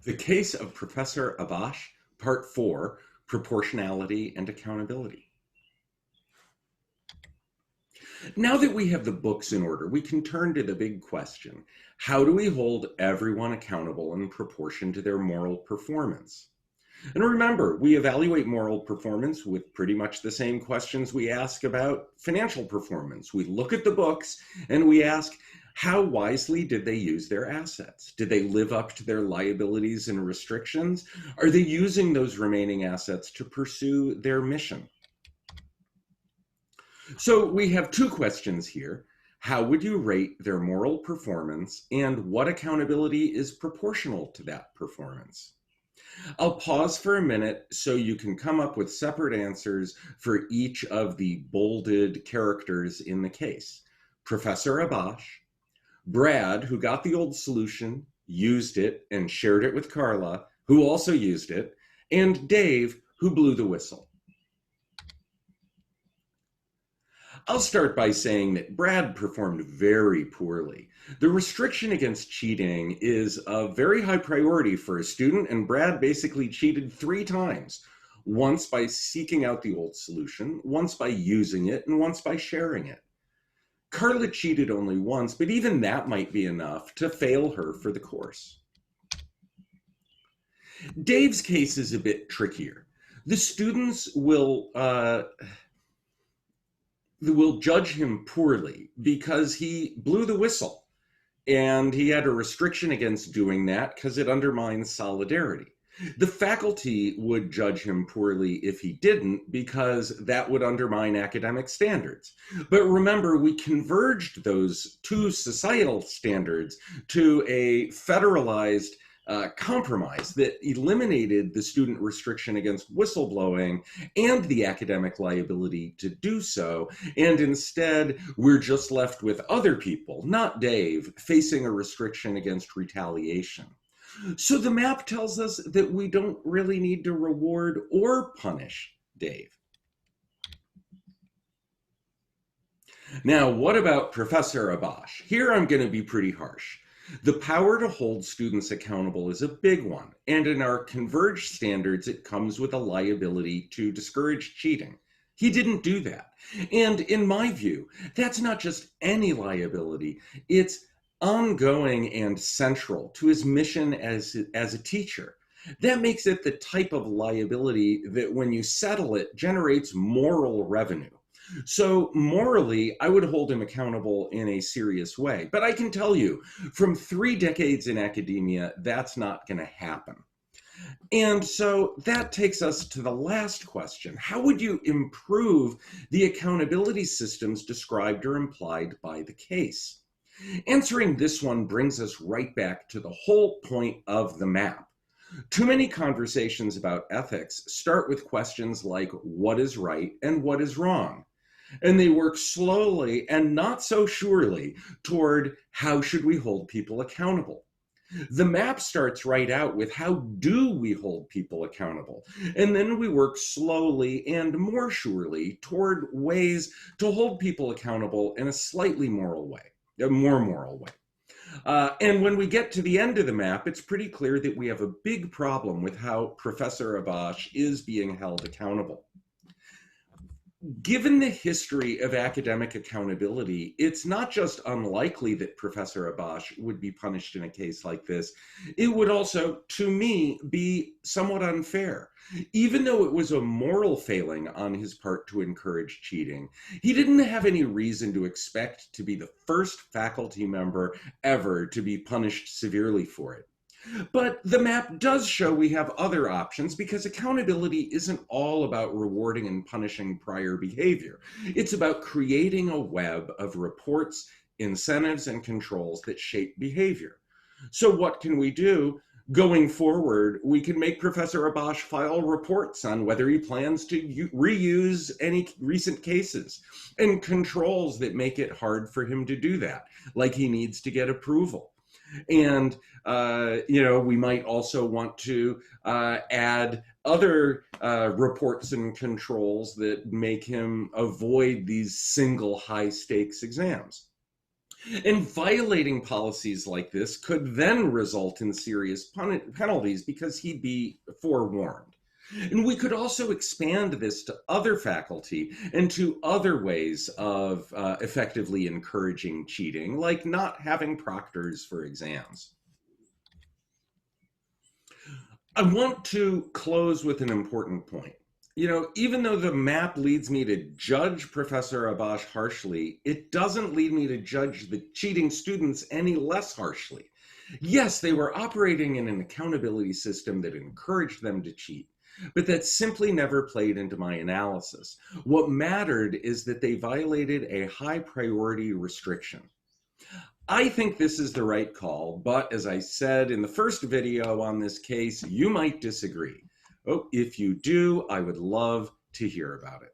The Case of Professor Abash, Part 4, Proportionality and Accountability. Now that we have the books in order, we can turn to the big question. How do we hold everyone accountable in proportion to their moral performance? And remember, we evaluate moral performance with pretty much the same questions we ask about financial performance. We look at the books and we ask, how wisely did they use their assets? Did they live up to their liabilities and restrictions? Are they using those remaining assets to pursue their mission? So we have two questions here. How would you rate their moral performance, and what accountability is proportional to that performance? I'll pause for a minute so you can come up with separate answers for each of the bolded characters in the case. Professor Abash, Brad, who got the old solution, used it, and shared it with Carla, who also used it, and Dave, who blew the whistle. I'll start by saying that Brad performed very poorly. The restriction against cheating is a very high priority for a student, and Brad basically cheated 3 times. Once by seeking out the old solution, once by using it, and once by sharing it. Carla cheated only once, but even that might be enough to fail her for the course. Dave's case is a bit trickier. The students will judge him poorly because he blew the whistle, and he had a restriction against doing that because it undermines solidarity. The faculty would judge him poorly if he didn't, because that would undermine academic standards. But remember, we converged those two societal standards to a federalized compromise that eliminated the student restriction against whistleblowing and the academic liability to do so. And instead, we're just left with other people, not Dave, facing a restriction against retaliation. So the map tells us that we don't really need to reward or punish Dave. Now, what about Professor Abash? Here I'm going to be pretty harsh. The power to hold students accountable is a big one, and in our converged standards, it comes with a liability to discourage cheating. He didn't do that. And in my view, that's not just any liability, it's ongoing and central to his mission as a teacher. That makes it the type of liability that when you settle it, generates moral revenue. So morally, I would hold him accountable in a serious way. But I can tell you, from 3 decades in academia, that's not going to happen. And so that takes us to the last question. How would you improve the accountability systems described or implied by the case? Answering this one brings us right back to the whole point of the map. Too many conversations about ethics start with questions like what is right and what is wrong. And they work slowly and not so surely toward how should we hold people accountable. The map starts right out with how do we hold people accountable? And then we work slowly and more surely toward ways to hold people accountable in a slightly moral way. A more moral way. And when we get to the end of the map, it's pretty clear that we have a big problem with how Professor Abash is being held accountable. Given the history of academic accountability, it's not just unlikely that Professor Abash would be punished in a case like this, it would also, to me, be somewhat unfair. Even though it was a moral failing on his part to encourage cheating, he didn't have any reason to expect to be the first faculty member ever to be punished severely for it. But the map does show we have other options, because accountability isn't all about rewarding and punishing prior behavior. It's about creating a web of reports, incentives, and controls that shape behavior. So what can we do? Going forward, we can make Professor Abash file reports on whether he plans to reuse any recent cases, and controls that make it hard for him to do that, like he needs to get approval. And, we might also want to add other reports and controls that make him avoid these single high stakes exams. And violating policies like this could then result in serious penalties because he'd be forewarned. And we could also expand this to other faculty and to other ways of effectively encouraging cheating, like not having proctors for exams. I want to close with an important point. Even though the map leads me to judge Professor Abash harshly, it doesn't lead me to judge the cheating students any less harshly. Yes, they were operating in an accountability system that encouraged them to cheat, but that simply never played into my analysis. What mattered is that they violated a high priority restriction. I think this is the right call, but as I said in the first video on this case, you might disagree. Oh, if you do, I would love to hear about it.